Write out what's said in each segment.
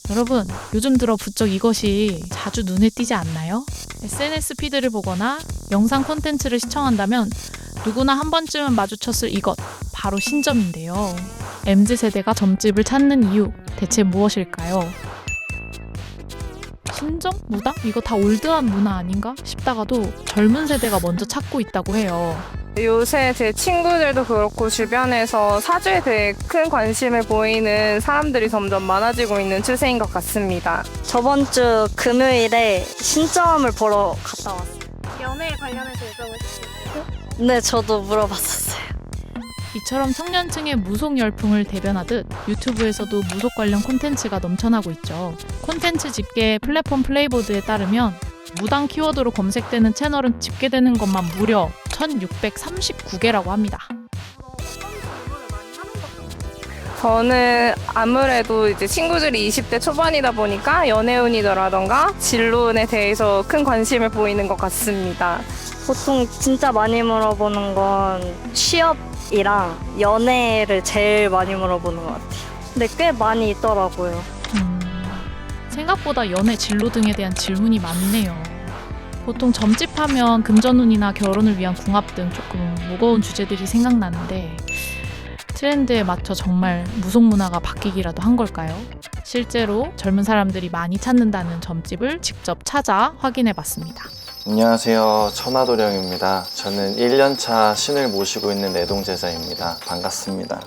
여러분, 요즘 들어 부쩍 이것이 자주 눈에 띄지 않나요? SNS 피드를 보거나 영상 콘텐츠를 시청한다면 누구나 한 번쯤은 마주쳤을 이것, 바로 신점인데요. MZ세대가 점집을 찾는 이유, 대체 무엇일까요? 신점? 무당? 이거 다 올드한 문화 아닌가? 싶다가도 젊은 세대가 먼저 찾고 있다고 해요. 요새 제 친구들도 그렇고 주변에서 사주에 대해 큰 관심을 보이는 사람들이 점점 많아지고 있는 추세인 것 같습니다. 저번 주 금요일에 신점을 보러 갔다 왔어요. 연애에 관련해서 여쭤보셨어요? 네, 저도 물어봤었어요. 이처럼 청년층의 무속 열풍을 대변하듯 유튜브에서도 무속 관련 콘텐츠가 넘쳐나고 있죠. 콘텐츠 집계 플랫폼 플레이보드에 따르면 무당 키워드로 검색되는 채널은 집계되는 것만 무려 1639개라고 합니다. 저는 아무래도 이제 친구들이 20대 초반이다 보니까 연애운이더라던가 진로운에 대해서 큰 관심을 보이는 것 같습니다. 보통 진짜 많이 물어보는 건 취업이랑 연애를 제일 많이 물어보는 것 같아요. 근데 꽤 많이 있더라고요. 생각보다 연애 진로 등에 대한 질문이 많네요. 보통 점집하면 금전운이나 결혼을 위한 궁합 등 조금 무거운 주제들이 생각나는데 트렌드에 맞춰 정말 무속 문화가 바뀌기라도 한 걸까요? 실제로 젊은 사람들이 많이 찾는다는 점집을 직접 찾아 확인해 봤습니다. 안녕하세요. 천하도령입니다. 저는 1년차 신을 모시고 있는 내동제자입니다. 반갑습니다.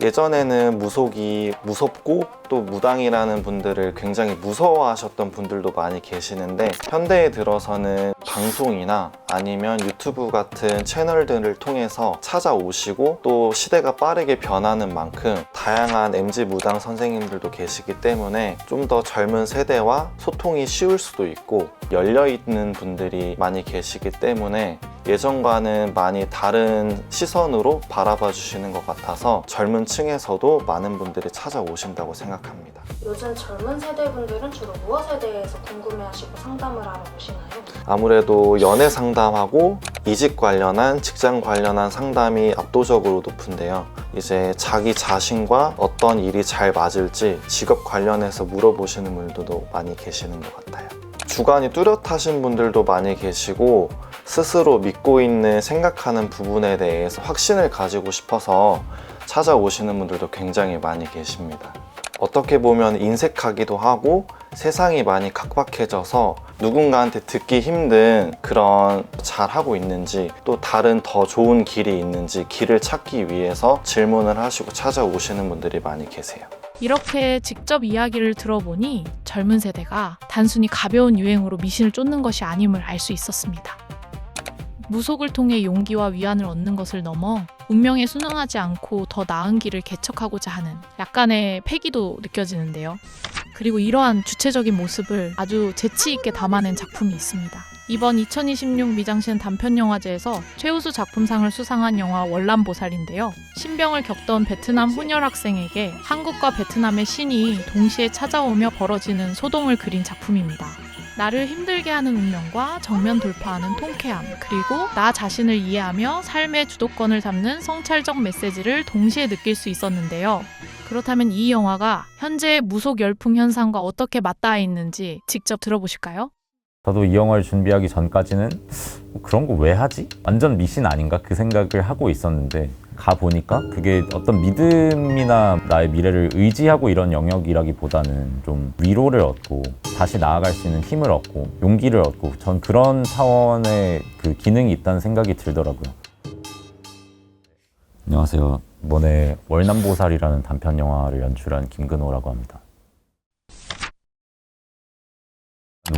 예전에는 무속이 무섭고 또 무당이라는 분들을 굉장히 무서워하셨던 분들도 많이 계시는데 현대에 들어서는 방송이나 아니면 유튜브 같은 채널들을 통해서 찾아오시고 또 시대가 빠르게 변하는 만큼 다양한 MZ 무당 선생님들도 계시기 때문에 좀 더 젊은 세대와 소통이 쉬울 수도 있고 열려있는 분들이 많이 계시기 때문에 예전과는 많이 다른 시선으로 바라봐 주시는 것 같아서 젊은 층에서도 많은 분들이 찾아오신다고 생각합니다. 요즘 젊은 세대분들은 주로 무엇에 대해서 궁금해하시고 상담을 하러 오시나요? 아무래도 연애 상담하고 이직 관련한 직장 관련한 상담이 압도적으로 높은데요. 이제 자기 자신과 어떤 일이 잘 맞을지 직업 관련해서 물어보시는 분들도 많이 계시는 것 같아요. 주관이 뚜렷하신 분들도 많이 계시고 스스로 믿고 있는 생각하는 부분에 대해서 확신을 가지고 싶어서 찾아오시는 분들도 굉장히 많이 계십니다. 어떻게 보면 인색하기도 하고 세상이 많이 각박해져서 누군가한테 듣기 힘든 그런 잘하고 있는지 또 다른 더 좋은 길이 있는지 길을 찾기 위해서 질문을 하시고 찾아오시는 분들이 많이 계세요. 이렇게 직접 이야기를 들어보니 젊은 세대가 단순히 가벼운 유행으로 미신을 쫓는 것이 아님을 알 수 있었습니다. 무속을 통해 용기와 위안을 얻는 것을 넘어 운명에 순응하지 않고 더 나은 길을 개척하고자 하는 약간의 패기도 느껴지는데요. 그리고 이러한 주체적인 모습을 아주 재치있게 담아낸 작품이 있습니다. 이번 2026 미장신 단편영화제에서 최우수 작품상을 수상한 영화 월남보살인데요. 신병을 겪던 베트남 혼혈 학생에게 한국과 베트남의 신이 동시에 찾아오며 벌어지는 소동을 그린 작품입니다. 나를 힘들게 하는 운명과 정면 돌파하는 통쾌함, 그리고 나 자신을 이해하며 삶의 주도권을 잡는 성찰적 메시지를 동시에 느낄 수 있었는데요. 그렇다면 이 영화가 현재의 무속 열풍 현상과 어떻게 맞닿아 있는지 직접 들어보실까요? 저도 이 영화를 준비하기 전까지는 그런 거 왜 하지? 완전 미신 아닌가? 그 생각을 하고 있었는데 가보니까 그게 어떤 믿음이나 나의 미래를 의지하고 이런 영역이라기보다는 좀 위로를 얻고 다시 나아갈 수 있는 힘을 얻고 용기를 얻고 전 그런 차원의 그 기능이 있다는 생각이 들더라고요. 안녕하세요. 이번에 월남보살이라는 단편 영화를 연출한 김근호라고 합니다.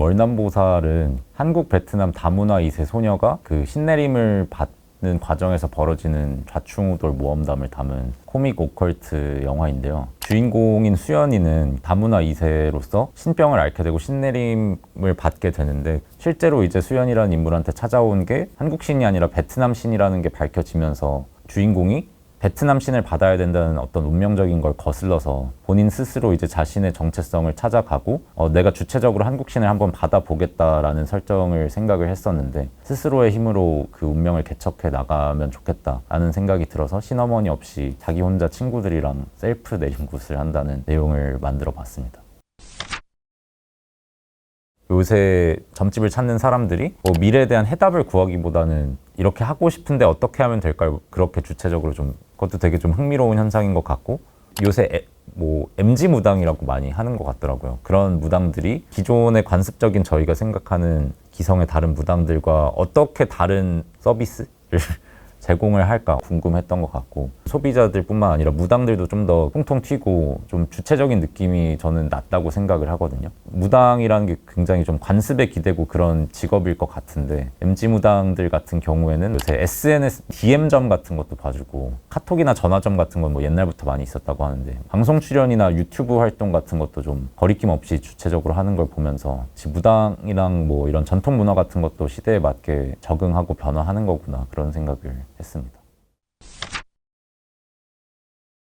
월남보살은 한국 베트남 다문화 2세 소녀가 그 신내림을 받는 과정에서 벌어지는 좌충우돌 모험담을 담은 코믹 오컬트 영화인데요. 주인공인 수연이는 다문화 2세로서 신병을 앓게 되고 신내림을 받게 되는데 실제로 이제 수연이라는 인물한테 찾아온 게 한국 신이 아니라 베트남 신이라는 게 밝혀지면서 주인공이 베트남 신을 받아야 된다는 어떤 운명적인 걸 거슬러서 본인 스스로 이제 자신의 정체성을 찾아가고 내가 주체적으로 한국 신을 한번 받아보겠다라는 설정을 생각을 했었는데 스스로의 힘으로 그 운명을 개척해 나가면 좋겠다라는 생각이 들어서 신어머니 없이 자기 혼자 친구들이랑 셀프 내림굿을 한다는 내용을 만들어 봤습니다. 요새 점집을 찾는 사람들이 미래에 대한 해답을 구하기보다는 이렇게 하고 싶은데 어떻게 하면 될까요? 그렇게 주체적으로 좀 그것도 되게 좀 흥미로운 현상인 것 같고 요새 MG 무당이라고 많이 하는 것 같더라고요. 그런 무당들이 기존의 관습적인 저희가 생각하는 기성의 다른 무당들과 어떻게 다른 서비스를 제공을 할까 궁금했던 것 같고 소비자들뿐만 아니라 무당들도 좀 더 통통 튀고 좀 주체적인 느낌이 저는 낫다고 생각을 하거든요. 무당이라는 게 굉장히 좀 관습에 기대고 그런 직업일 것 같은데 MG 무당들 같은 경우에는 요새 SNS DM점 같은 것도 봐주고 카톡이나 전화점 같은 건 뭐 옛날부터 많이 있었다고 하는데 방송 출연이나 유튜브 활동 같은 것도 좀 거리낌 없이 주체적으로 하는 걸 보면서 무당이랑 뭐 이런 전통 문화 같은 것도 시대에 맞게 적응하고 변화하는 거구나 그런 생각을 했습니다.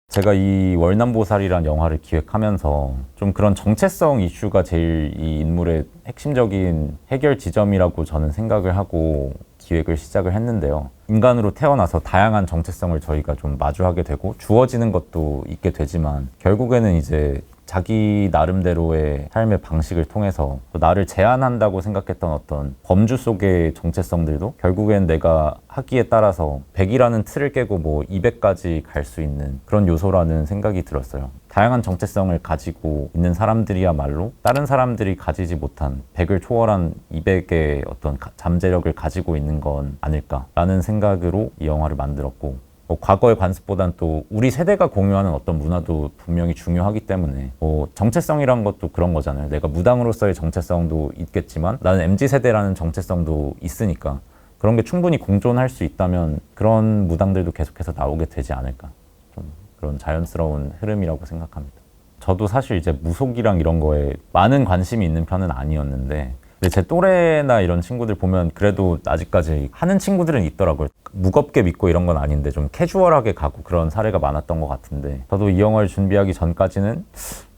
제가 이 월남보살이란 영화를 기획하면서 좀 그런 정체성 이슈가 제일 이 인물의 핵심적인 해결 지점이라고 저는 생각을 하고 기획을 시작을 했는데요. 인간으로 태어나서 다양한 정체성을 저희가 좀 마주하게 되고 주어지는 것도 있게 되지만 결국에는 이제 자기 나름대로의 삶의 방식을 통해서 나를 제한한다고 생각했던 어떤 범주 속의 정체성들도 결국엔 내가 하기에 따라서 100이라는 틀을 깨고 뭐 200까지 갈 수 있는 그런 요소라는 생각이 들었어요. 다양한 정체성을 가지고 있는 사람들이야말로 다른 사람들이 가지지 못한 100을 초월한 200의 어떤 잠재력을 가지고 있는 건 아닐까라는 생각으로 이 영화를 만들었고 과거의 관습보단 또 우리 세대가 공유하는 어떤 문화도 분명히 중요하기 때문에 정체성이란 것도 그런 거잖아요. 내가 무당으로서의 정체성도 있겠지만 나는 MZ세대라는 정체성도 있으니까 그런 게 충분히 공존할 수 있다면 그런 무당들도 계속해서 나오게 되지 않을까. 좀 그런 자연스러운 흐름이라고 생각합니다. 저도 사실 이제 무속이랑 이런 거에 많은 관심이 있는 편은 아니었는데 근데 제 또래나 이런 친구들 보면 그래도 아직까지 하는 친구들은 있더라고요. 무겁게 믿고 이런 건 아닌데 좀 캐주얼하게 가고 그런 사례가 많았던 것 같은데 저도 이 영화를 준비하기 전까지는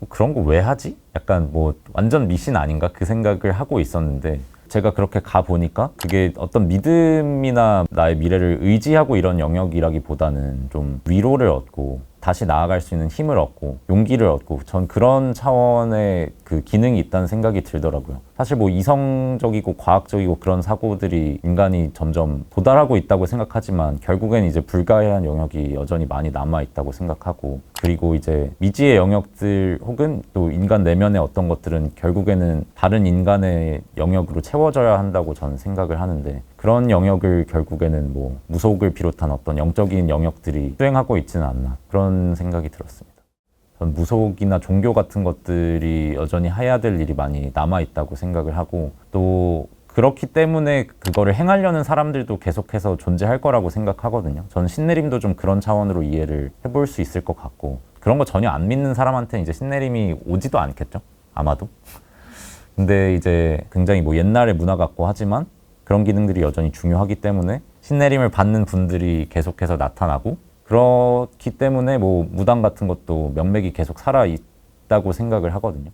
그런 거 왜 하지? 약간 완전 미신 아닌가? 그 생각을 하고 있었는데 제가 그렇게 가보니까 그게 어떤 믿음이나 나의 미래를 의지하고 이런 영역이라기보다는 좀 위로를 얻고 다시 나아갈 수 있는 힘을 얻고 용기를 얻고 전 그런 차원의 그 기능이 있다는 생각이 들더라고요. 사실 이성적이고 과학적이고 그런 사고들이 인간이 점점 도달하고 있다고 생각하지만 결국엔 이제 불가해한 영역이 여전히 많이 남아 있다고 생각하고 그리고 이제 미지의 영역들 혹은 또 인간 내면의 어떤 것들은 결국에는 다른 인간의 영역으로 채워져야 한다고 저는 생각을 하는데 그런 영역을 결국에는 무속을 비롯한 어떤 영적인 영역들이 수행하고 있지는 않나 그런 생각이 들었습니다. 전 무속이나 종교 같은 것들이 여전히 해야 될 일이 많이 남아있다고 생각을 하고 또 그렇기 때문에 그거를 행하려는 사람들도 계속해서 존재할 거라고 생각하거든요. 저는 신내림도 좀 그런 차원으로 이해를 해볼 수 있을 것 같고 그런 거 전혀 안 믿는 사람한테는 이제 신내림이 오지도 않겠죠? 아마도. 근데 이제 굉장히 옛날의 문화 같고 하지만 그런 기능들이 여전히 중요하기 때문에 신내림을 받는 분들이 계속해서 나타나고 그렇기 때문에 무당 같은 것도 명맥이 계속 살아있다고 생각을 하거든요.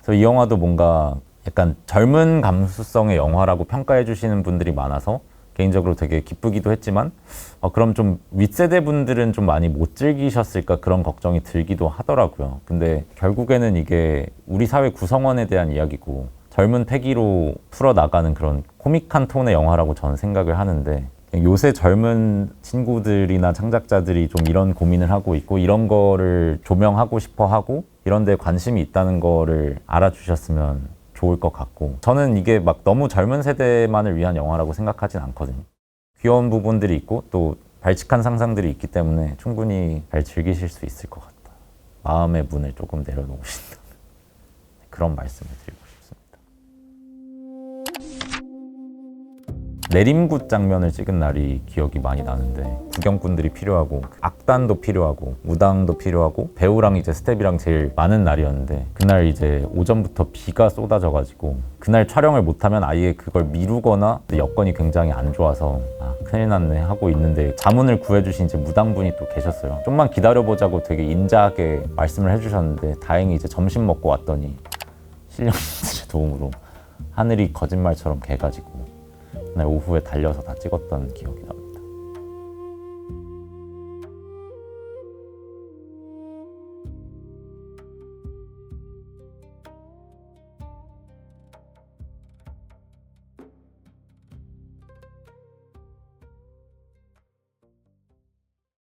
그래서 이 영화도 뭔가 약간 젊은 감수성의 영화라고 평가해 주시는 분들이 많아서 개인적으로 되게 기쁘기도 했지만 그럼 좀 윗세대 분들은 좀 많이 못 즐기셨을까 그런 걱정이 들기도 하더라고요. 근데 결국에는 이게 우리 사회 구성원에 대한 이야기고 젊은 패기로 풀어나가는 그런 코믹한 톤의 영화라고 저는 생각을 하는데 요새 젊은 친구들이나 창작자들이 좀 이런 고민을 하고 있고 이런 거를 조명하고 싶어 하고 이런 데 관심이 있다는 거를 알아주셨으면 좋을 것 같고 저는 이게 너무 젊은 세대만을 위한 영화라고 생각하진 않거든요. 귀여운 부분들이 있고 또 발칙한 상상들이 있기 때문에 충분히 잘 즐기실 수 있을 것 같다. 마음의 문을 조금 내려놓으신다. 그런 말씀을 드리고 싶습니다. 내림굿 장면을 찍은 날이 기억이 많이 나는데 구경꾼들이 필요하고 악단도 필요하고 무당도 필요하고 배우랑 이제 스텝이랑 제일 많은 날이었는데 그날 이제 오전부터 비가 쏟아져가지고 그날 촬영을 못하면 아예 그걸 미루거나 여건이 굉장히 안 좋아서 큰일 났네 하고 있는데 자문을 구해주신 이제 무당분이 또 계셨어요. 좀만 기다려보자고 되게 인자하게 말씀을 해주셨는데 다행히 이제 점심 먹고 왔더니 신령님들의 도움으로 하늘이 거짓말처럼 개가지고 그날 오후에 달려서 다 찍었던 기억이 납니다.